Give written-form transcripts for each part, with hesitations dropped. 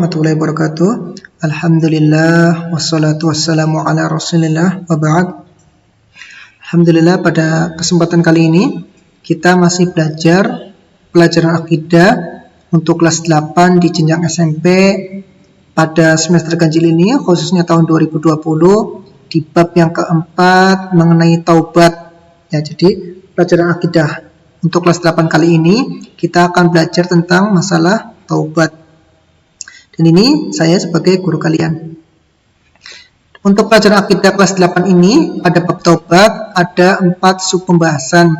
warahmatullahi wabarakatuh. Alhamdulillah wassalatu wassalamu ala Rasulillah wa ba'd. Alhamdulillah, pada kesempatan kali ini kita masih belajar pelajaran akidah untuk kelas 8 di jenjang SMP pada semester ganjil ini, khususnya tahun 2020, di bab yang keempat mengenai taubat. Ya, jadi pelajaran akidah untuk kelas 8 kali ini kita akan belajar tentang masalah taubat. Dan ini saya sebagai guru kalian. Untuk pelajaran akidah kelas 8 ini, pada bab taubat ada 4 sub pembahasan.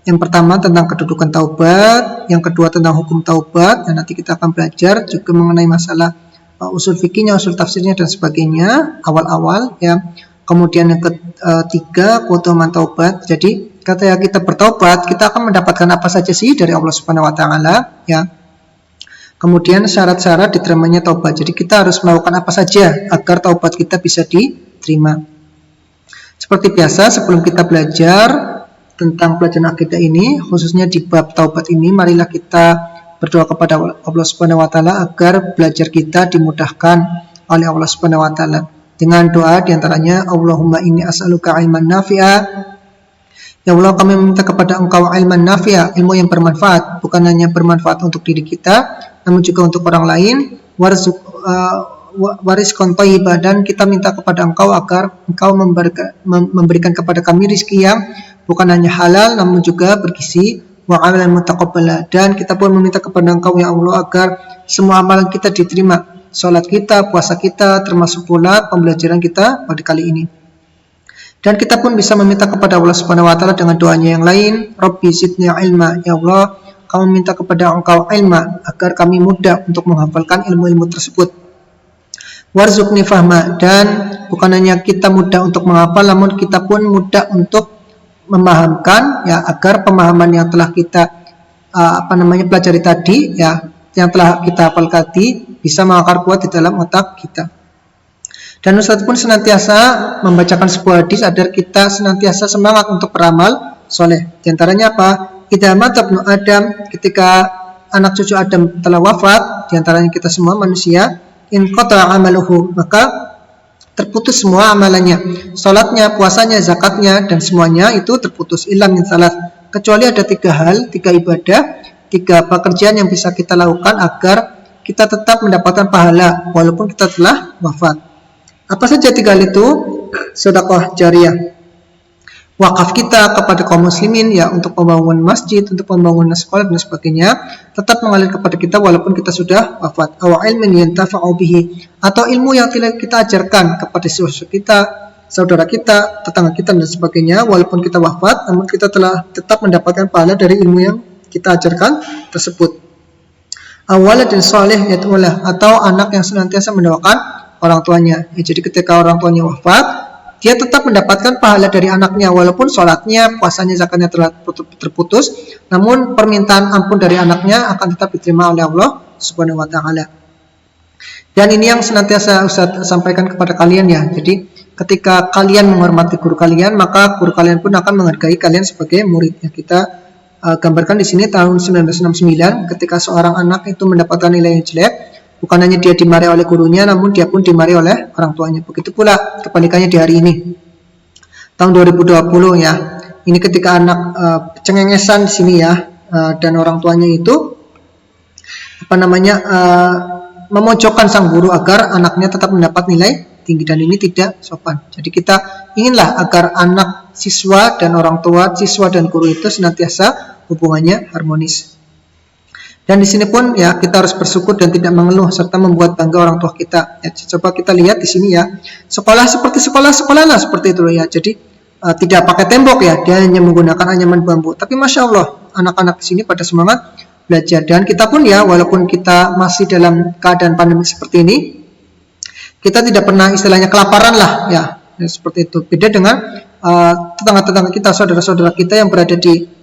Yang pertama tentang kedudukan taubat, yang kedua tentang hukum taubat, dan nanti kita akan belajar juga mengenai masalah usul fikihnya, usul tafsirnya dan sebagainya awal-awal ya. Kemudian yang ketiga keutamaan taubat. Jadi ketika kita bertaubat, kita akan mendapatkan apa saja sih dari Allah Subhanahu wa taala ya. Kemudian syarat-syarat diterimanya taubat. Jadi kita harus melakukan apa saja agar taubat kita bisa diterima. Seperti biasa, sebelum kita belajar tentang pelajaran akidah ini, khususnya di bab taubat ini, marilah kita berdoa kepada Allah Subhanahu wa taala agar belajar kita dimudahkan oleh Allah Subhanahu wa taala. Dengan doa diantaranya, Allahumma inni as'aluka ilman nafi'a. Ya Allah, kami meminta kepada Engkau ilman nafi'a, ilmu yang bermanfaat, bukan hanya bermanfaat untuk diri kita, namun juga untuk orang lain. Warizqan thayyibah, dan kita minta kepada Engkau agar Engkau memberikan kepada kami rezeki yang bukan hanya halal namun juga bergizi. Wa amalan mutaqabbala, dan kita pun meminta kepada Engkau ya Allah agar semua amalan kita diterima, salat kita, puasa kita, termasuk pula pembelajaran kita pada kali ini. Dan kita pun bisa meminta kepada Allah Subhanahu wa taala dengan doanya yang lain, Rabbi zidni ilma, ya Allah, kami minta kepada Engkau ilma agar kami mudah untuk menghafalkan ilmu-ilmu tersebut. Warzuqni fahma, dan bukan hanya kita mudah untuk menghafal, namun kita pun mudah untuk memahamkan ya, agar pemahaman yang telah kita pelajari tadi ya, yang telah kita hafal tadi bisa mengakar kuat di dalam otak kita. Dan Ustaz pun senantiasa membacakan sebuah hadis agar kita senantiasa semangat untuk beramal soleh. Di antaranya apa? Idza mata ibnu Adam, ketika anak cucu Adam telah wafat, di antaranya kita semua manusia, in qata amaluhu, maka terputus semua amalannya, salatnya, puasanya, zakatnya, dan semuanya itu terputus. Illa min salat, kecuali ada 3 hal, 3 ibadah, 3 pekerjaan yang bisa kita lakukan agar kita tetap mendapatkan pahala walaupun kita telah wafat. Apa saja 3 hal itu? Sedekah jariyah, wakaf kita kepada kaum muslimin ya, untuk pembangunan masjid, untuk pembangunan sekolah dan sebagainya, tetap mengalir kepada kita walaupun kita sudah wafat. Aw ilmin yantafa'u bihi, atau ilmu yang kita ajarkan kepada siswa kita, saudara kita, tetangga kita dan sebagainya, walaupun kita wafat namun kita telah tetap mendapatkan pahala dari ilmu yang kita ajarkan tersebut. Awaladun salih yat'ulah, atau anak yang senantiasa mendoakan orang tuanya ya. Jadi ketika orang tuanya wafat, dia tetap mendapatkan pahala dari anaknya walaupun sholatnya, puasanya, zakatnya telah terputus, namun permintaan ampun dari anaknya akan tetap diterima oleh Allah Subhanahu wa taala. Dan ini yang senantiasa Ustaz sampaikan kepada kalian ya. Jadi ketika kalian menghormati guru kalian, maka guru kalian pun akan menghargai kalian sebagai murid ya. Kita gambarkan di sini tahun 1969 ketika seorang anak itu mendapatkan nilai yang jelek, bukan hanya dia dimarahi oleh gurunya, namun dia pun dimarahi oleh orang tuanya. Begitu pula kebalikannya di hari ini, tahun 2020 ya. Ini ketika anak cengengesan di sini ya, dan orang tuanya itu memojokkan sang guru agar anaknya tetap mendapat nilai tinggi, dan ini tidak sopan. Jadi kita inginlah agar anak siswa dan orang tua, siswa dan guru itu senantiasa hubungannya harmonis. Dan di sini pun ya kita harus bersyukur dan tidak mengeluh serta membuat bangga orang tua kita. Ya, coba kita lihat di sini ya. Sekolah seperti sekolah lah seperti itu ya. Jadi tidak pakai tembok ya, dia hanya menggunakan anyaman bambu. Tapi masya Allah, anak-anak di sini pada semangat belajar. Dan kita pun ya, walaupun kita masih dalam keadaan pandemi seperti ini, kita tidak pernah istilahnya kelaparan lah ya, seperti itu. Beda dengan tetangga-tetangga kita, saudara-saudara kita yang berada di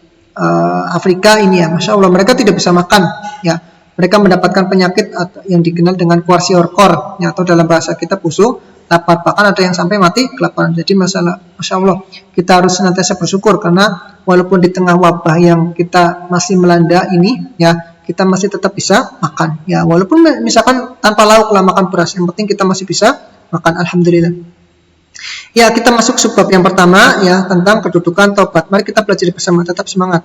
Afrika ini ya, masya Allah, mereka tidak bisa makan ya, mereka mendapatkan penyakit yang dikenal dengan kwashiorkor ya, atau dalam bahasa kita pusing, lapar, bahkan ada yang sampai mati kelaparan. Jadi masya Allah, kita harus senantiasa bersyukur karena walaupun di tengah wabah yang kita masih melanda ini ya, kita masih tetap bisa makan ya, walaupun misalkan tanpa lauk lah makan beras, yang penting kita masih bisa makan, alhamdulillah. Ya, kita masuk subbab yang pertama ya, tentang kedudukan taubat. Mari kita pelajari bersama, tetap semangat.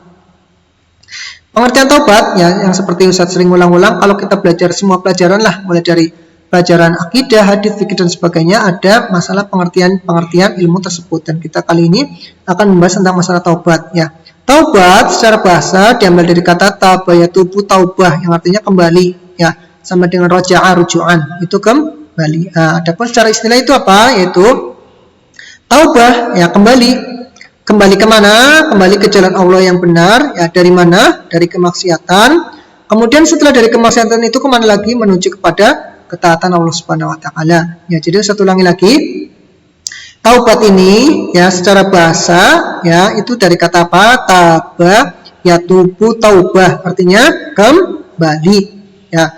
Pengertian taubat ya, yang seperti Ustaz sering ulang-ulang, kalau kita belajar semua pelajaran lah, mulai dari pelajaran akidah, hadis, fikih dan sebagainya, ada masalah pengertian ilmu tersebut, dan kita kali ini akan membahas tentang masalah taubat ya. Taubat secara bahasa diambil dari kata taba yatubu taubah, yang artinya kembali ya, sama dengan roja'a rujuan, itu kembali. Adapun secara istilah itu apa? Yaitu taubah ya, kembali kemana? Kembali ke jalan Allah yang benar ya. Dari mana? Dari kemaksiatan. Kemudian setelah dari kemaksiatan itu kemana lagi? Menuju kepada ketaatan Allah Subhanahu wa taala. Ya, jadi saya ulangi lagi. Taubat ini ya secara bahasa ya itu dari kata apa? Taba yatubu taubah, artinya kembali ya.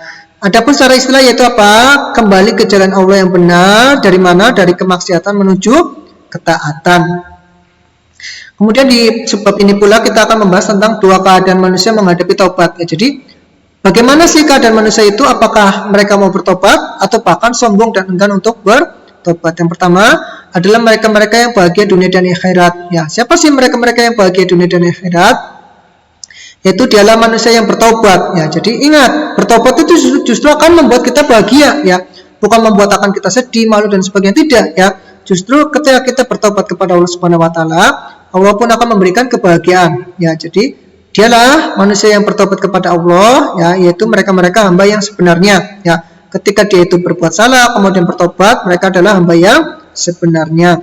Adapun secara istilah yaitu apa? Kembali ke jalan Allah yang benar. Dari mana? Dari kemaksiatan menuju ketaatan. Kemudian di sebab ini pula kita akan membahas tentang dua keadaan manusia menghadapi taubat ya. Jadi bagaimana sih keadaan manusia itu? Apakah mereka mau bertobat atau bahkan sombong dan enggan untuk bertobat? Yang pertama adalah mereka-mereka yang bahagia dunia dan akhirat ya. Siapa sih mereka-mereka yang bahagia dunia dan akhirat? Yaitu dialah manusia yang bertobat ya. Jadi ingat, bertobat itu justru akan membuat kita bahagia ya, bukan membuat akan kita sedih, malu dan sebagainya, tidak ya. Justru ketika kita bertobat kepada Allah Subhanahu wa taala, Allah pun akan memberikan kebahagiaan ya. Jadi dialah manusia yang bertobat kepada Allah ya, yaitu mereka-mereka hamba yang sebenarnya ya. Ketika dia itu berbuat salah kemudian bertobat, mereka adalah hamba yang sebenarnya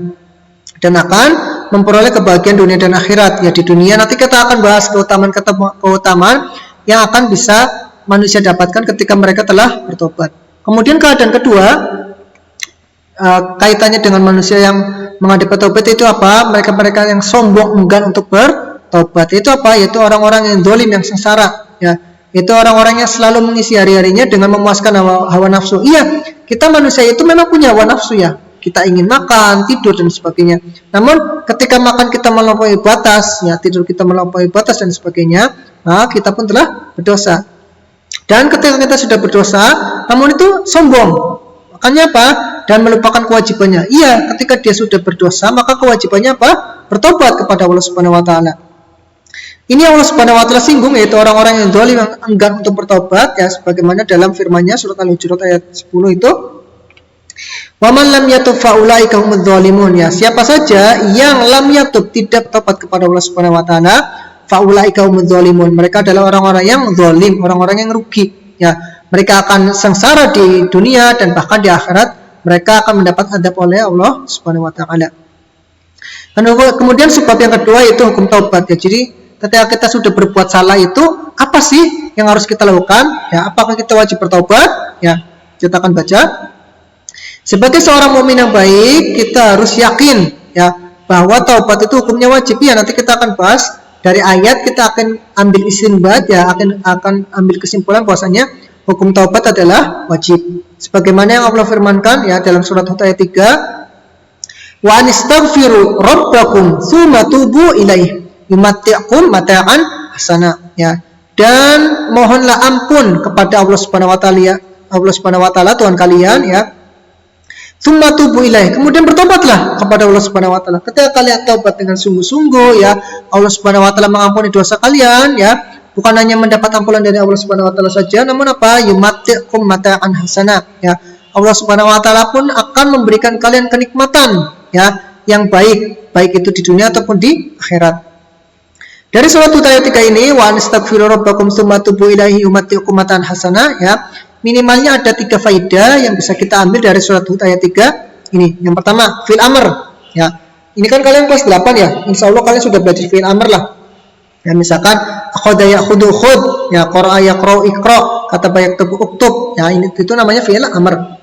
dan akan memperoleh kebahagiaan dunia dan akhirat ya. Di dunia nanti kita akan bahas keutamaan yang akan bisa manusia dapatkan ketika mereka telah bertobat. Kemudian keadaan kedua, kaitannya dengan manusia yang menghadapi taubat itu apa? Mereka-mereka yang sombong enggan untuk bertobat. Itu apa? Yaitu orang-orang yang zalim, yang sengsara ya. Itu orang-orang yang selalu mengisi hari-harinya dengan memuaskan hawa nafsu. Iya, kita manusia itu memang punya hawa nafsu ya. Kita ingin makan, tidur dan sebagainya. Namun ketika makan kita melampaui batas ya, tidur kita melampaui batas dan sebagainya, maka kita pun telah berdosa. Dan ketika kita sudah berdosa, namun itu sombong. Makanya apa? Dan melupakan kewajibannya. Iya, ketika dia sudah berdosa, maka kewajibannya apa? Bertobat kepada Allah Subhanahu wa taala. Ini Allah Subhanahu wa taala singgung, yaitu orang-orang yang zalim, yang enggan untuk bertobat ya, sebagaimana dalam firman-Nya surat Al-Hujurat ayat 10 itu, wa man lam yatub fa ulaika humudz zalimun ya. Siapa saja yang lam yatub, tidak bertobat kepada Allah Subhanahu wa taala, fa ulaika humudz zalimun, mereka adalah orang-orang yang zalim, orang-orang yang rugi ya. Mereka akan sengsara di dunia dan bahkan di akhirat mereka akan mendapat adab oleh Allah Subhanahu wa taala. Kemudian sebab yang kedua yaitu hukum taubat ya. Jadi ketika kita sudah berbuat salah itu apa sih yang harus kita lakukan? Ya, apakah kita wajib bertaubat? Ya, kita akan baca. Sebagai seorang mukmin yang baik, kita harus yakin ya bahwa taubat itu hukumnya wajib ya. Nanti kita akan bahas dari ayat, kita akan ambil istinbat ya, akan ambil kesimpulan bahwasanya hukum taubat adalah wajib. Sebagaimana yang Allah firmankan ya dalam surat Hud ayat 3, wa anistaghfiru rabbakum tsumma tubu ilaihi yumatti'kum mata'an hasana ya. Dan mohonlah ampun kepada Allah Subhanahu wa taala ya, Allah Subhanahu wa taala Tuhan kalian ya. Tsumma tubu ilaihi, kemudian bertobatlah kepada Allah Subhanahu wa taala. Ketika kalian taubat dengan sungguh-sungguh ya, Allah Subhanahu wa taala mengampuni dosa kalian ya. Bukan hanya mendapat ampunan dari Allah Subhanahu wa taala saja, namun apa? Yumatti'kum mata'an hasana ya. Allah Subhanahu wa taala pun akan memberikan kalian kenikmatan ya yang baik itu di dunia ataupun di akhirat. Dari surat Hud ayat 3 ini, wa anistaghfiru rabbakum tsumma tubu ilaihi yumatti'kum mata'an hasana ya. Minimalnya ada 3 faedah yang bisa kita ambil dari surat Hud ayat 3 ini. Yang pertama, fi'il amr ya. Ini kan kalian kelas 8 ya. Insyaallah kalian sudah belajar fi'il amr lah. Ya, misalkan akhadha ya'khudhu khudh ya, qara'a yaqra'u iqra', kata yaktubu uktub ya, ini itu namanya fi'il amr.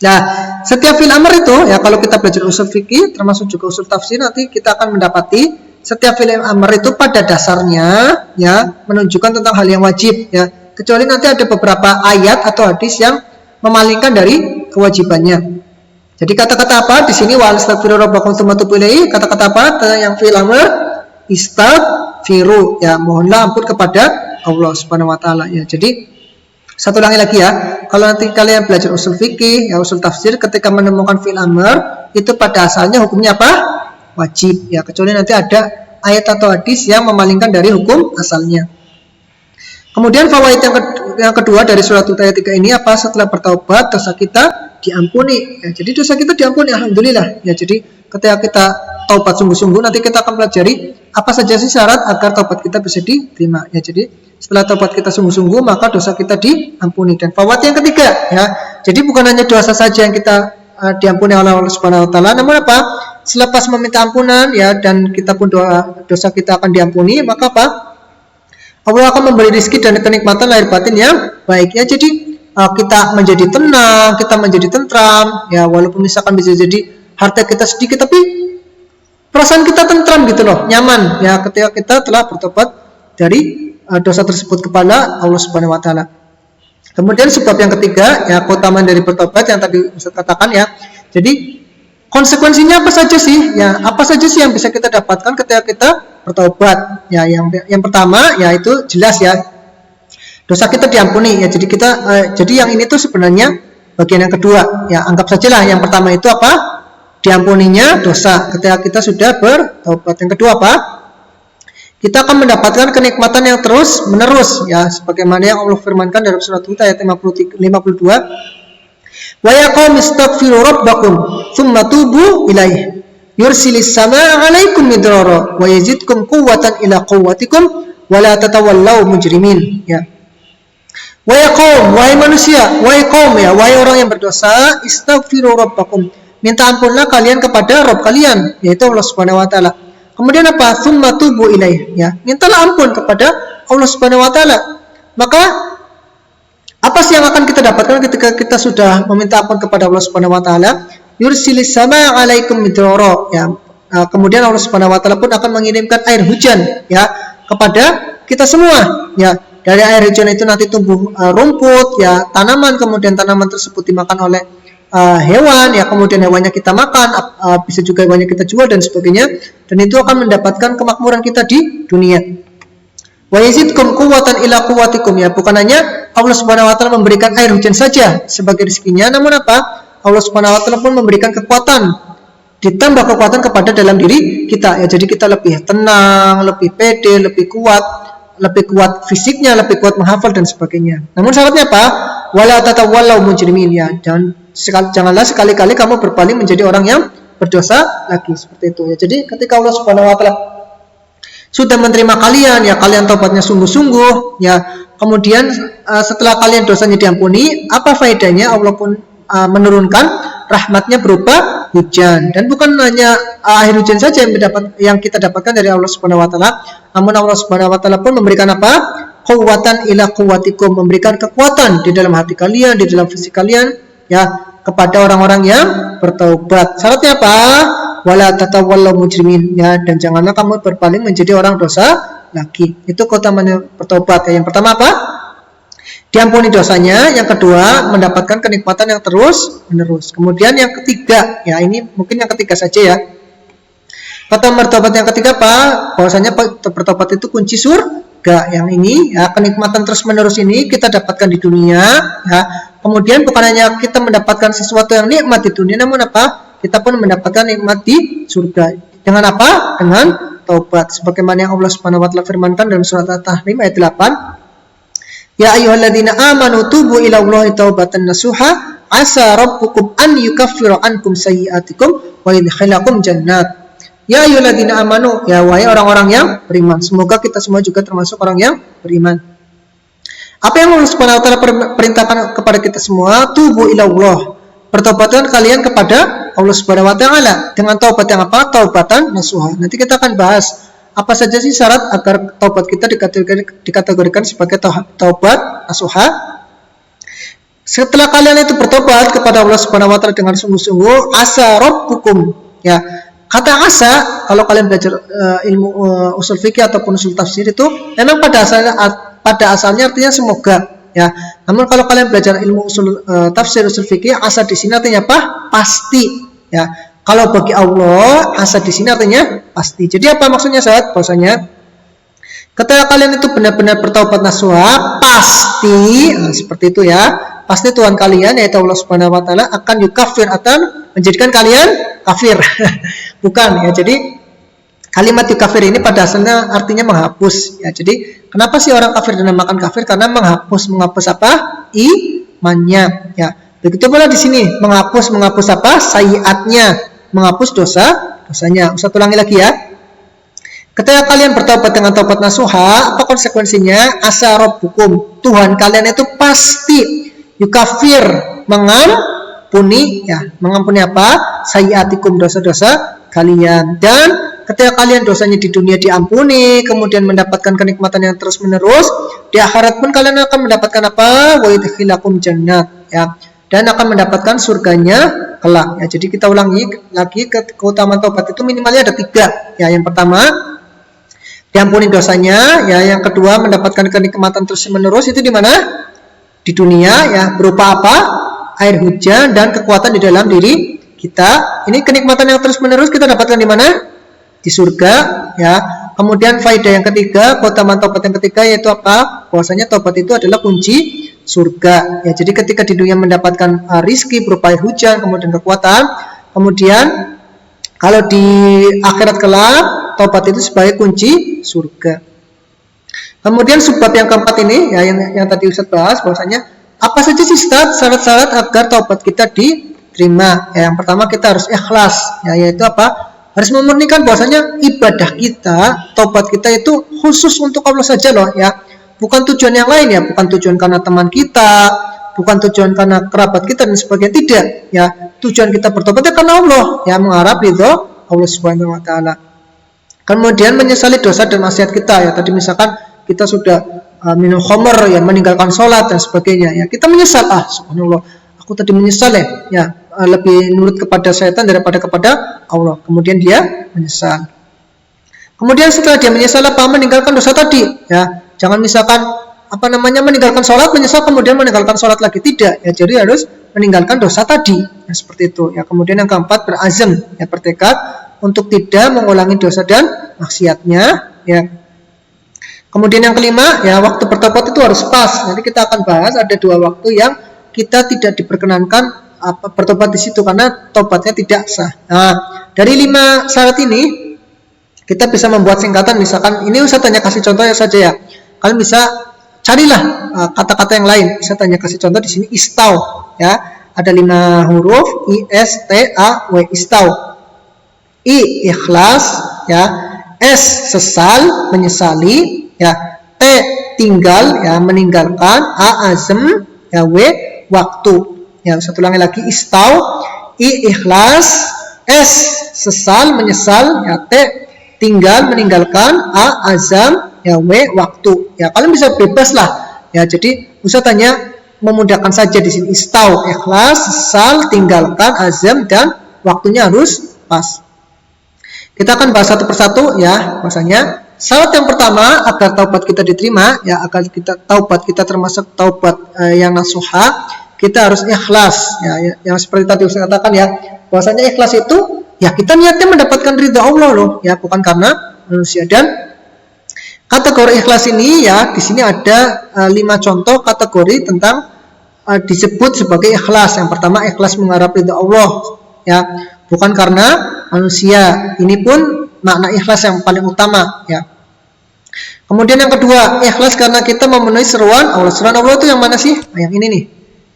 Nah, setiap fi'il amr itu ya, kalau kita belajar usul fikih termasuk juga usul tafsir, nanti kita akan mendapati setiap fi'il amr itu pada dasarnya ya menunjukkan tentang hal yang wajib ya, kecuali nanti ada beberapa ayat atau hadis yang memalingkan dari kewajibannya. Jadi kata-kata apa di sini? Wa astaghfiru rabbakum tsumma tubu ilaihi, kata-kata apa yang fi'il amr? Istaghfiru ya, mohonlah ampun kepada Allah Subhanahu wa taala ya. Jadi satu lagi ya, kalau nanti kalian belajar usul fikih, ya usul tafsir, ketika menemukan fi'il amr itu pada asalnya hukumnya apa? Wajib ya, kecuali nanti ada ayat atau hadis yang memalingkan dari hukum asalnya. Kemudian fawaid yang kedua dari surat ayat 3 ini apa? Setelah bertaubat dosa kita diampuni. Ya, jadi dosa kita diampuni, alhamdulillah. Ya, jadi ketika kita taubat sungguh-sungguh, nanti kita akan pelajari apa saja sih syarat agar taubat kita bisa diterima. Ya, jadi setelah taubat kita sungguh-sungguh, maka dosa kita diampuni. Dan fawaid yang ketiga, ya, jadi bukan hanya dosa saja yang kita diampuni oleh Allah Subhanahu wa taala, namun apa? Selepas meminta ampunan ya, dan kita pun dosa kita akan diampuni, maka apa? Allah akan memberi rezeki dan kenikmatan lahir batin yang baik ya. Jadi kita menjadi tenang, kita menjadi tentram ya, walaupun misalkan bisa jadi harta kita sedikit tapi perasaan kita tentram gitu loh, nyaman ya ketika kita telah bertobat dari dosa tersebut kepada Allah Subhanahu wa taala. Kemudian sebab yang ketiga ya, keutamaan dari bertobat yang tadi saya katakan ya. Jadi konsekuensinya apa saja sih? Ya, apa saja sih yang bisa kita dapatkan ketika kita bertobat? Ya, yang pertama yaitu jelas ya, dosa kita diampuni ya. Jadi kita jadi yang ini tuh sebenarnya bagian yang kedua. Ya, anggap sajalah yang pertama itu apa? Diampuninya dosa ketika kita sudah bertobat. Yang kedua apa? Kita akan mendapatkan kenikmatan yang terus menerus ya, sebagaimana yang Allah firmankan dalam surat Hud ayat 52. Wa yaqum istaghfiru rabbakum tsumma tubu ilaihi yursilis samaa 'alaikum midrara wa yazidkum quwwatan ila quwwatikum wa la tatawallaw mujrimin ya. Wa yaqum, wahai manusia, wa yaqum ya, wahai orang yang berdosa, istaghfiru rabbakum, minta ampunlah kalian kepada Rabb kalian, yaitu Allah Subhanahu wa taala. Kemudian apa? Tsumma tubu ilaihi ya, mintalah ampun kepada Allah Subhanahu wa taala. Maka apa sih yang akan kita dapatkan ketika kita sudah meminta ampun kepada Allah Subhanahu wa taala? Yursilis samaa 'alaikum midrara ya. Kemudian Allah Subhanahu wa taala pun akan mengirimkan air hujan ya kepada kita semua ya. Dari air hujan itu nanti tumbuh rumput ya, tanaman, kemudian tanaman tersebut dimakan oleh hewan ya, kemudian hewannya kita makan, bisa juga hewannya kita jual dan sebagainya, dan itu akan mendapatkan kemakmuran kita di dunia. Wa yazidkum quwwatan ila quwwatikum ya, bukan hanya Allah Subhanahu wa taala memberikan air hujan saja sebagai rezekinya, namun apa? Allah Subhanahu wa taala pun memberikan kekuatan, ditambah kekuatan kepada dalam diri kita ya. Jadi kita lebih tenang, lebih pede, lebih kuat fisiknya, lebih kuat menghafal dan sebagainya. Namun syaratnya apa? Wala tatawallaw mujrimin ya, janganlah sekali-kali kamu berpaling menjadi orang yang berdosa lagi, seperti itu ya. Jadi ketika Allah Subhanahu wa taala sudah menerima kalian ya, kalian taubatnya sungguh-sungguh ya, kemudian setelah kalian dosanya diampuni, apa faedahnya? Allah pun menurunkan rahmatnya berupa hujan, dan bukan hanya air hujan saja yang kita dapatkan dari Allah Subhanahu wa taala, namun Allah Subhanahu wa taala pun memberikan apa? Quwwatan ila quwwatikum, memberikan kekuatan di dalam hati kalian, di dalam fisik kalian ya, kepada orang-orang yang bertaubat. Syaratnya apa? Wala tatawallaw mujrimin ya, dan janganlah kamu berpaling menjadi orang dosa lagi. Itu keutamaan bertobat ya. Yang pertama apa? Diampuni dosanya. Yang kedua, mendapatkan kenikmatan yang terus menerus. Kemudian yang ketiga ya, ini mungkin yang ketiga saja ya. Kata bertobat yang ketiga apa? Bahwasanya bertobat itu kunci surga. Yang ini ya, kenikmatan terus menerus ini kita dapatkan di dunia ya. Kemudian bukan hanya kita mendapatkan sesuatu yang nikmat di dunia, namun apa? Kita pun mendapatkan nikmat di surga. Dengan apa? Dengan taubat. Sebagaimana yang Allah Subhanahu wa taala firmankan dalam surat At-Tahrim ayat 8. Ya ayyuhalladzina amanu tubu ila Allahi taubatan nasuha asa rabbukum an yukaffiru ankum sayyi'atikum wa yudkhilakum jannat. Ya ayyuhalladzina amanu, ya wahai orang-orang yang beriman. Semoga kita semua juga termasuk orang yang beriman. Apa yang Allah Subhanahu wa taala perintahkan kepada kita semua? Tubu ila Allah. Bertobatkan kalian kepada Allah Subhanahu wa taala dengan taubat yang apa? Taubatan nasuha. Nanti kita akan bahas apa saja sih syarat agar taubat kita dikategorikan sebagai taubat nasuha. Setelah kalian itu bertobat kepada Allah Subhanahu wa taala dengan sungguh-sungguh, asa rabbukum ya. Kata asa, kalau kalian belajar ilmu usul fikih ataupun usul tafsir itu memang pada asalnya artinya semoga ya. Namun kalau kalian belajar ilmu usul tafsir usul fikih, asa di sini artinya apa? Pasti ya. Kalau bagi Allah, asa di sini artinya pasti. Jadi apa maksudnya sahabat? Bahwasanya Ketika kalian itu benar-benar bertaubat nasuha, pasti seperti itu ya. Pasti Tuhan kalian yaitu Allah Subhanahu wa taala akan yukafir, akan menjadikan kalian kafir. Bukan ya. Jadi kalimat yukafir ini pada asalnya artinya menghapus ya. Jadi kenapa sih orang kafir dinamakan kafir? Karena menghapus apa? Imannya ya. Begitu pula di sini menghapus apa? Sayiatnya, menghapus dosanya. Ustaz ulangi lagi ya. Ketika kalian bertobat dengan taubat nasuha, apa konsekuensinya? Asa rabbukum, Tuhan kalian itu pasti yukafir, mengampuni apa? Sayiatikum, dosa-dosa kalian. Dan ketika kalian dosanya di dunia diampuni, kemudian mendapatkan kenikmatan yang terus menerus, di akhirat pun kalian akan mendapatkan apa? Wa yudkhilakum jannat ya. Dan akan mendapatkan surganya kelak ya. Jadi kita ulangi lagi, keutamaan taubat itu minimalnya ada 3 ya. Yang pertama diampuni dosanya ya. Yang kedua mendapatkan kenikmatan terus menerus, itu di mana? Di dunia ya, berupa apa? Air hujan dan kekuatan di dalam diri kita. Ini kenikmatan yang terus menerus kita dapatkan di mana? Di surga ya. Kemudian faedah yang ketiga, keutamaan taubat yang ketiga yaitu apa? Bahwasanya taubat itu adalah kunci surga ya. Jadi ketika di dunia mendapatkan rizki berupa air hujan, kemudian kekuatan, kemudian kalau di akhirat kelak taubat itu sebagai kunci surga. Kemudian subbab yang keempat ini ya, yang tadi Ustaz bahas, bahwasanya apa saja sih syarat-syarat agar taubat kita diterima ya. Yang pertama kita harus ikhlas ya, yaitu apa? Harus memurnikan bahwasanya ibadah kita, taubat kita itu khusus untuk Allah saja loh ya. Bukan tujuan yang lain ya, bukan tujuan karena teman kita, bukan tujuan karena kerabat kita dan sebagainya, tidak ya. Tujuan kita bertobat karena Allah ya, mengharap ridho Allah Subhanahu wa taala. Kemudian menyesali dosa dan maksiat kita ya. Tadi misalkan kita sudah minum khamr ya, meninggalkan sholat dan sebagainya ya, kita menyesal, subhanallah, aku tadi menyesal ya, lebih nurut kepada syaitan daripada kepada Allah. Kemudian dia menyesal. Kemudian setelah dia menyesal apa? Meninggalkan dosa tadi ya. Jangan misalkan meninggalkan sholat menyesal kemudian meninggalkan sholat lagi, tidak ya. Jadi harus meninggalkan dosa tadi ya, seperti itu ya. Kemudian yang keempat berazam ya, bertekad untuk tidak mengulangi dosa dan maksiatnya ya. Kemudian yang kelima ya, waktu bertobat itu harus pas. Nanti kita akan bahas ada 2 waktu yang kita tidak diperkenankan bertobat di situ karena tobatnya tidak sah. Nah, dari 5 syarat ini kita bisa membuat singkatan. Misalkan ini Ustaz tanya kasih contoh saja ya. Kalian bisa carilah kata-kata yang lain. Bisa tanya kasih contoh di sini istau ya. Ada 5 huruf, I S T A W, istau. I ikhlas ya, S sesal menyesali ya, T tinggal ya, meninggalkan, A azam ya, W waktu ya. Satu ulangi lagi, istau, I ikhlas, S sesal menyesal ya, T tinggal meninggalkan, A azam ya, W waktu ya. Kalian bisa bebas lah ya. Jadi Ustaz tanya memudahkan saja di sini, istau ikhlas, sesal, tinggalkan, azam, dan waktunya harus pas. Kita akan bahas satu persatu ya. Bahasanya syarat yang pertama agar taubat kita diterima ya, agar taubat kita termasuk taubat yang nasuha, kita harus ikhlas ya. Yang seperti tadi saya katakan ya, bahwasanya ikhlas itu ya kita niatnya mendapatkan ridha Allah loh ya, bukan karena manusia. Dan kategori ikhlas ini ya, di sini ada 5 contoh kategori tentang disebut sebagai ikhlas. Yang pertama ikhlas mengharap ridha Allah ya, bukan karena manusia. Ini pun makna ikhlas yang paling utama ya. Kemudian yang kedua, ikhlas karena kita memenuhi seruan Allah. Seruan Allah itu yang mana sih? Nah, yang ini nih.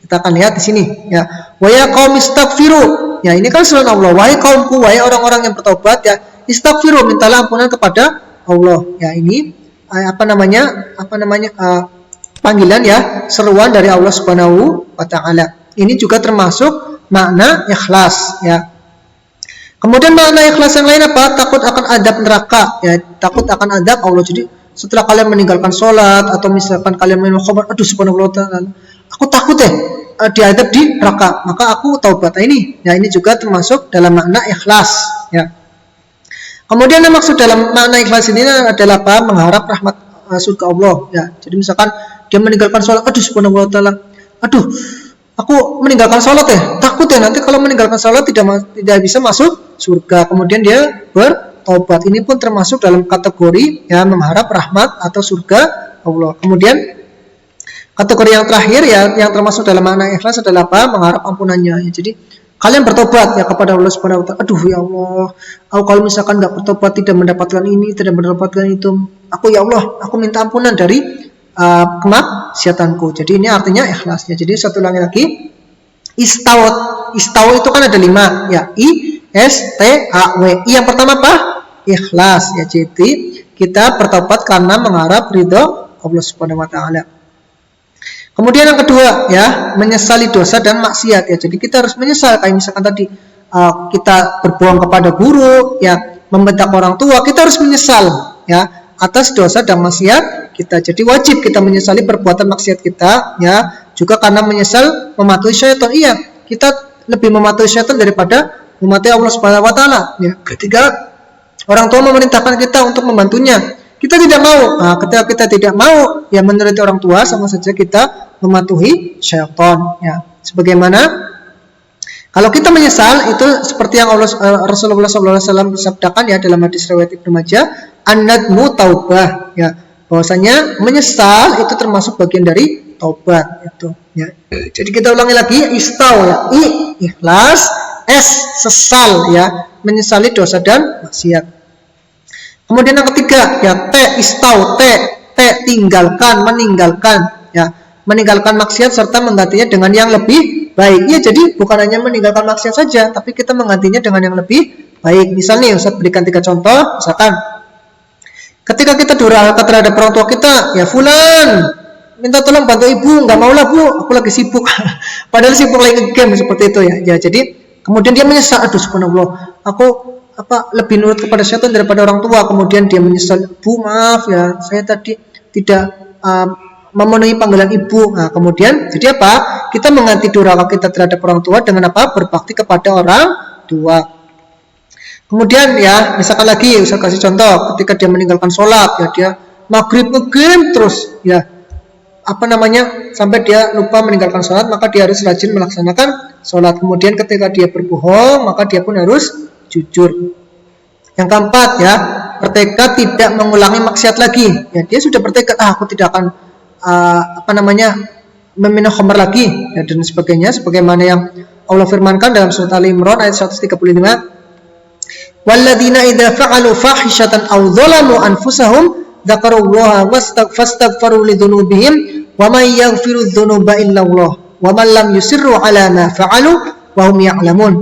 Kita akan lihat di sini ya. Wa ya qaum istaghfiru. Ya, ini kan seruan Allah. Wahai kaumku, wahai orang-orang yang bertobat ya, istaghfiru, mintalah ampunan kepada Allah. Ya, ini panggilan ya, seruan dari Allah Subhanahu wa taala. Ini juga termasuk makna ikhlas ya. Kemudian makna ikhlas yang lain apa? Takut akan adab neraka ya, takut akan adab Allah. Jadi setelah kalian meninggalkan sholat atau misalkan kalian minum khamr, subhanallah, aku takut diadab di neraka, maka aku taubat. Ini ya, ini juga termasuk dalam makna ikhlas ya. Kemudian yang maksud dalam makna ikhlas ini adalah apa? Mengharap rahmat surga Allah ya. Jadi misalkan dia meninggalkan sholat, subhanallah taala, aku meninggalkan sholat takut nanti kalau meninggalkan sholat tidak bisa masuk surga. Kemudian dia bertobat. Ini pun termasuk dalam kategori ya mengharap rahmat atau surga Allah. Kemudian kategori yang terakhir ya yang termasuk dalam makna ikhlas adalah apa? Mengharap ampunannya. Ya, jadi kalian bertobat ya kepada Allah Subhanahu wa taala. Aduh ya Allah, aku kalau misalkan nggak bertobat tidak mendapatkan ini, tidak mendapatkan itu. Aku ya Allah, aku minta ampunan dari kemaksiatanku. Jadi ini artinya ikhlasnya. Jadi satu lagi istawat. Istawat itu kan ada 5 ya. I-S-T-A-W. I yang pertama apa? Ikhlas ya. Jadi kita bertobat karena mengharap ridho Allah Subhanahu wa taala. Kemudian yang kedua ya, menyesali dosa dan maksiat ya. Jadi kita harus menyesal kayak misalkan tadi kita berbohong kepada guru ya, membentak orang tua, kita harus menyesal ya atas dosa dan maksiat kita. Jadi wajib kita menyesali perbuatan maksiat kita ya, juga karena menyesal mematuhi syaitan. Iya, kita lebih mematuhi syaitan daripada mematuhi Allah Subhanahu wa taala ya. Ketika orang tua memerintahkan kita untuk membantunya, kita tidak mau. Nah, ketika kita tidak mau ya menuruti orang tua, sama saja kita mematuhi syaitan ya. Sebagaimana kalau kita menyesal itu seperti yang Rasulullah SAW bersabdakan ya dalam hadis riwayat Ibnu Majah, an-nadmu taubah ya, bahwasanya menyesal itu termasuk bagian dari taubat itu ya. Jadi kita ulangi lagi, istau ya, ikhlas, s sesal ya, menyesali dosa dan maksiat. Kemudian yang ketiga ya, istau, tinggalkan, meninggalkan ya, meninggalkan maksiat serta menggantinya dengan yang lebih baik. Ya, jadi bukan hanya meninggalkan maksiat saja, tapi kita menggantinya dengan yang lebih baik. Misalnya Ustaz berikan 3 contoh. Misalkan ketika kita durhaka terhadap orang tua kita, ya fulan minta tolong bantu ibu, nggak mau lah bu, aku lagi sibuk. Padahal sibuk lagi game seperti itu ya. Ya, jadi kemudian dia menyesal, aduh subhanallah, aku lebih nurut kepada syaitan daripada orang tua. Kemudian dia menyesal, bu maaf ya, saya tadi tidak memenuhi panggilan ibu. Nah, kemudian jadi apa? Kita mengganti durhaka kita terhadap orang tua dengan apa? Berbakti kepada orang tua. Kemudian ya, misalkan lagi saya kasih contoh, ketika dia meninggalkan sholat ya, dia maghrib ngegame terus ya, sampai dia lupa meninggalkan sholat, maka dia harus rajin melaksanakan sholat. Kemudian ketika dia berbohong, maka dia pun harus jujur. Yang keempat ya, bertekad tidak mengulangi maksiat lagi. Ya, dia sudah bertekad, aku tidak akan meminum khamr lagi ya, dan sebagainya, sebagaimana yang Allah firmankan dalam surat Ali Imran ayat 135. Walladzina idza fa'alu fahishatan aw dzalamu anfusahum dzakarullaha fastaghfaru lidzunubihim wa may yaghfiru dzunuba illa Allah wa man lam yusirru ala ma fa'alu wa hum ya'lamun.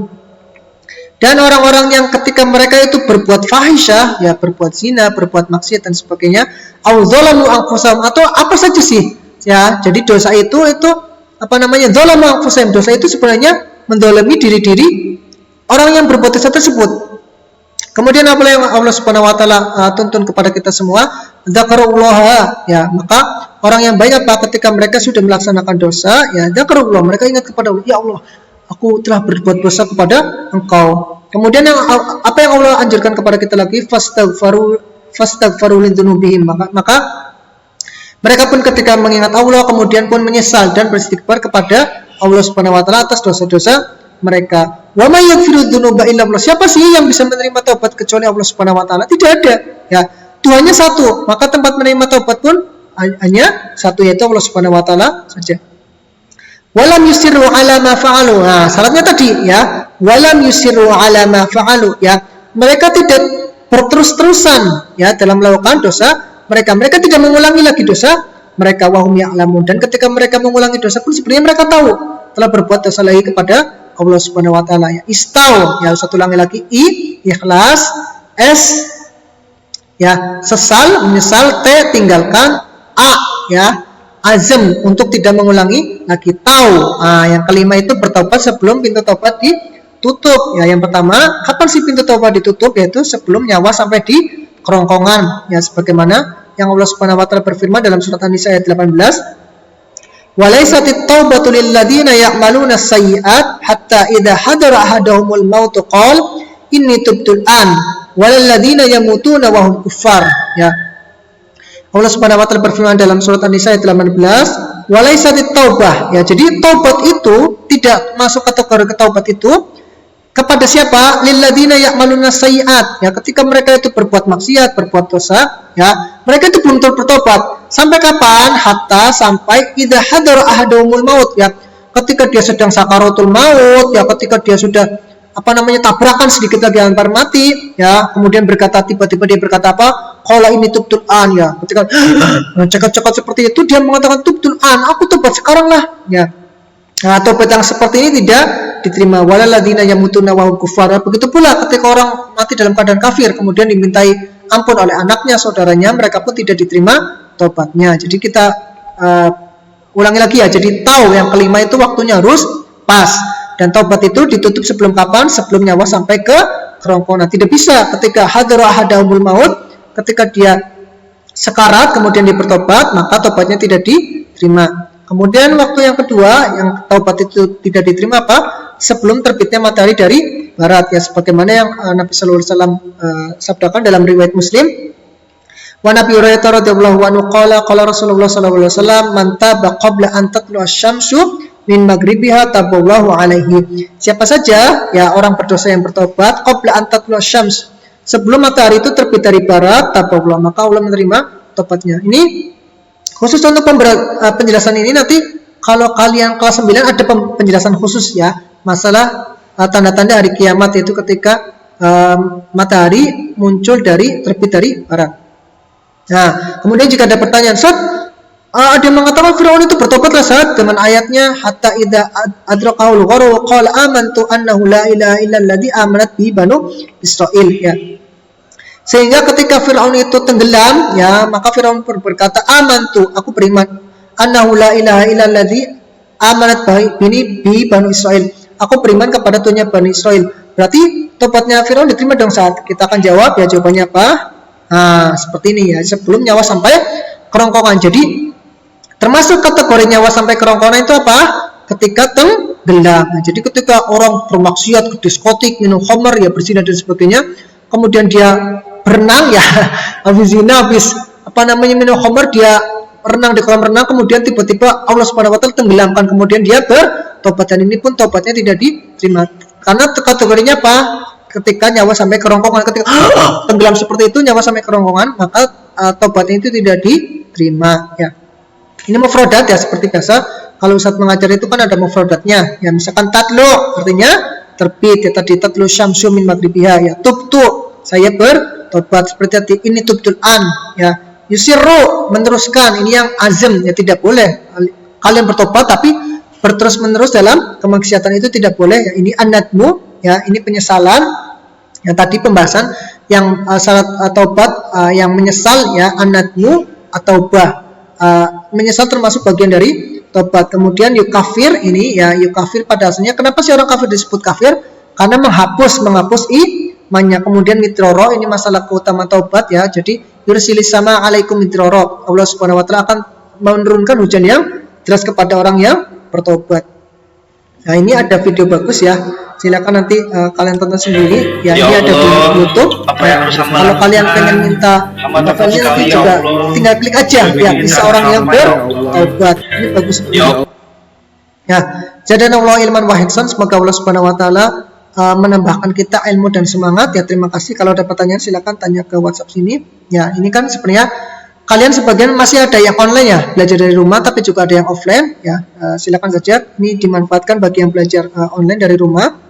Dan orang-orang yang ketika mereka itu berbuat fahisyah, ya berbuat zina, berbuat maksiat dan sebagainya, audzalamu anfusahum, atau apa saja sih, ya. Jadi dosa itu dzalamu anfusahum, dosa itu sebenarnya mendolimi diri orang yang berbuat dosa tersebut. Kemudian apa yang Allah Subhanahu wa taala tuntun kepada kita semua, dzakarullaha, ya, maka orang yang baik ketika mereka sudah melaksanakan dosa, ya dzakarullah, mereka ingat kepada Allah, ya Allah, aku telah berbuat dosa kepada Engkau. Kemudian apa yang Allah anjurkan kepada kita lagi, fastaghfaru lidzunubihim, maka mereka pun ketika mengingat Allah kemudian pun menyesal dan beristighfar kepada Allah Subhanahu wa taala atas dosa-dosa mereka. Wa may yaghfiru dzunuba illa Allah. Siapa sih yang bisa menerima taubat kecuali Allah Subhanahu wa taala? Tidak ada. Ya, Tuhannya satu, maka tempat menerima taubat pun hanya satu, yaitu Allah Subhanahu wa taala saja. Walam yusirru ala ma fa'alu. Nah, syaratnya tadi ya, walam yusirru ala ma fa'alu ya. Mereka tidak berterus-terusan ya dalam melakukan dosa mereka. Mereka tidak mengulangi lagi dosa mereka, wahum ya'lamun. Dan ketika mereka mengulangi dosa pun sebenarnya mereka tahu telah berbuat dosa lagi kepada Allah Subhanahu wa taala ya. Istau ya, satu lagi ikhlas, s ya sesal, menyesal, t tinggalkan, a ya azam untuk tidak mengulangi lagi, tahu. Nah, yang kelima itu bertobat sebelum pintu tobat ditutup. Ya, yang pertama, kapan sih pintu tobat ditutup? Yaitu sebelum nyawa sampai di kerongkongan. Ya, sebagaimana yang Allah Subhanahu wa taala berfirman dalam surat An-Nisa ayat 18, "Walaisatit taubatu lil ladzina ya'maluna as-sayyi'at hatta idza hadara ahaduhumul maut qala inni tubtu an wal ladzina yamutuna wa hum kuffar." Ya. Allah Subhanahu wa taala berfirman dalam surat An-Nisa ayat 18, "Walaisatit taubah." Ya, jadi taubat itu tidak masuk kategori taubat itu Kepada siapa? Lilladzina ya'maluna sayyi'at. Ya, ketika mereka itu berbuat maksiat, berbuat dosa, ya, mereka itu belum bertobat. Sampai kapan? Hatta sampai idza hadara ahaduhumul maut, ya. Ketika dia sedang sakaratul maut, ya, ketika dia sudah tabrakan sedikit lagi hampir mati, ya, kemudian tiba-tiba dia berkata apa? Qala ini tubtul an, ya. Ketika cekot-cekot seperti itu dia mengatakan tubtul an, aku tobat sekarang lah, ya. Nah, tobat yang seperti ini tidak diterima. Walalladzina yamutuna wa hum kuffar. Begitu pula ketika orang mati dalam keadaan kafir kemudian dimintai ampun oleh anaknya, saudaranya, mereka pun tidak diterima tobatnya. Jadi kita ulangi lagi ya. Jadi tahu yang kelima itu waktunya harus pas. Dan tobat itu ditutup sebelum kapan? Sebelum nyawa sampai ke kerongkongan. Tidak bisa ketika hadara ahadahumul maut, ketika dia sekarat kemudian dia bertobat, maka tobatnya tidak diterima. Kemudian waktu yang kedua yang taubat itu tidak diterima apa? Sebelum terbitnya matahari dari barat, ya, sebagaimana yang Nabi sallallahu alaihi wasallam sabdakan dalam riwayat Muslim. Wa Nabi Hurairah radhiyallahu anhu qala Rasulullah sallallahu alaihi wasallam man taba qabla an tatlu asy-syamsu min maghribiha taballahu alaihi. Siapa saja ya orang berdosa yang bertobat qabla an tatlu asy-syams, sebelum matahari itu terbit dari barat, taballahu, maka Allah menerima tobatnya. Ini khusus untuk penjelasan ini nanti kalau kalian kelas 9 ada penjelasan khusus ya masalah tanda-tanda hari kiamat, yaitu ketika matahari muncul terbit dari barat. Nah, kemudian jika ada pertanyaan, Ustaz, ada yang mengatakan Firaun itu bertobatlah saat dengan ayatnya hatta idza adrakaul gharu wa qala amantu annahu la ilaha illa alladzi amanat bihi banu Israil, ya. Sehingga ketika Firaun itu tenggelam, ya, maka Firaun berkata, amantu, aku beriman, annahu la ilaha illa alladzi amanat bihi banu Israil. Aku beriman kepada Tuhannya Bani Israil. Berarti tobatnya Firaun diterima dong saat. Kita akan jawab ya, jawabannya apa? Nah, seperti ini ya, sebelum nyawa sampai kerongkongan. Jadi termasuk kategori nyawa sampai kerongkongan itu apa? Ketika tenggelam. Nah, jadi ketika orang bermaksiat ke diskotik, minum khamr, ya, berzina dan sebagainya, kemudian dia berenang, ya, habis zina, habis minum khamr, dia renang di kolam renang, kemudian tiba-tiba Allah Subhanahu wa taala tenggelamkan, kemudian dia bertobat, dan ini pun tobatnya tidak diterima. Karena kategorinya apa? Ketika nyawa sampai kerongkongan, ketika tenggelam seperti itu nyawa sampai kerongkongan, maka tobatnya itu tidak diterima, ya. Ini mufradat ya, seperti biasa kalau Ustaz mengajar itu kan ada mufradatnya, ya, misalkan tatlu artinya terbit, ya, tadi tatlu syamsu min maghribiha, ya, tubtu saya bertobat, seperti tadi ini tubtul an, ya, yusirru meneruskan, ini yang azam, ya, tidak boleh kalian bertobat tapi berterus menerus dalam kemaksiatan, itu tidak boleh, ya. Ini anadmu, ya, ini penyesalan, ya, tadi pembahasan yang syarat taubat yang menyesal, ya, anadmu atau menyesal termasuk bagian dari tobat. Kemudian yukafir, ini ya, yukafir pada asalnya, kenapa sih orang kafir disebut kafir? Karena menghapus imannya. Kemudian mitroro, ini masalah keutamaan taubat, ya. Jadi yursilis sama alaikum mitroro, Allah Subhanahu wa taala akan menurunkan hujan yang deras kepada orang yang bertobat. Nah, ini ada video bagus, ya, silakan nanti kalian tonton sendiri, ya, ini ada di YouTube. Kalau kalian pengen minta novelnya nanti juga tinggal klik aja, ya, bisa orang yang bertobat. Ini bagus. Ya, jazakallahu ilman wa ihsan, semoga Allah Subhanahu wa taala menambahkan kita ilmu dan semangat, ya. Terima kasih. Kalau ada pertanyaan silakan tanya ke WhatsApp sini, ya. Ini kan sebenarnya kalian sebagian masih ada yang online, ya, belajar dari rumah, tapi juga ada yang offline, ya. Silakan saja, ini dimanfaatkan bagi yang belajar online dari rumah.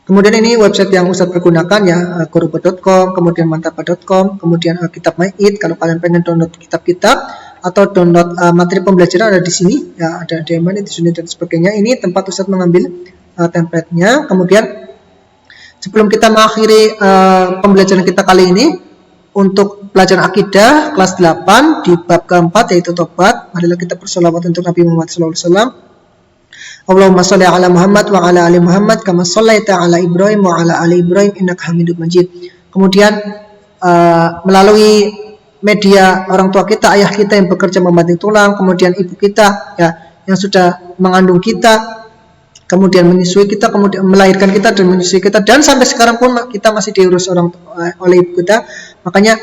Kemudian ini website yang Ustaz pergunakan, ya, Quruba.com, kemudian mantapa.com, kemudian Kitab Ma'id. Kalau kalian pengen download kitab-kitab atau download materi pembelajaran ada di sini, ya, ada di mana di sini dan sebagainya. Ini tempat Ustaz mengambil template-nya. Kemudian sebelum kita mengakhiri pembelajaran kita kali ini, untuk pelajaran akidah kelas 8 di bab keempat, yaitu tobat, marilah kita bersolawat untuk Nabi Muhammad SAW. Allahumma sholli ala Muhammad wa ala ali Muhammad kama shallaita ala Ibrahim wa ala ali Ibrahim innaka Hamidum Majid. Kemudian melalui media orang tua kita, ayah kita yang bekerja membanting tulang, kemudian ibu kita, ya, yang sudah mengandung kita, kemudian menyusui kita, kemudian melahirkan kita dan menyusui kita, dan sampai sekarang pun kita masih diurus oleh ibu kita. Makanya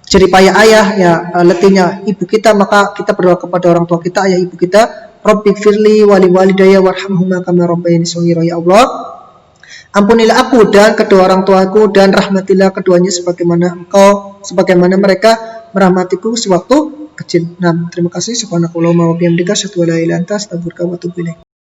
jerih payah ayah, ya, letihnya ibu kita, maka kita berdoa kepada orang tua kita, ayah ibu kita, Rabbi firli wali walidayya warhamhuma kama rabbayani shaghira, ya Allah, Ampunilah aku dan kedua orang tuaku dan rahmatilah keduanya sebagaimana mereka merahmatiku sewaktu kecil. Nah, terima kasih. Subhanakallahumma wa bihamdika asyhadu an la ilaha illa anta astaghfiruka wa atubu ilaik.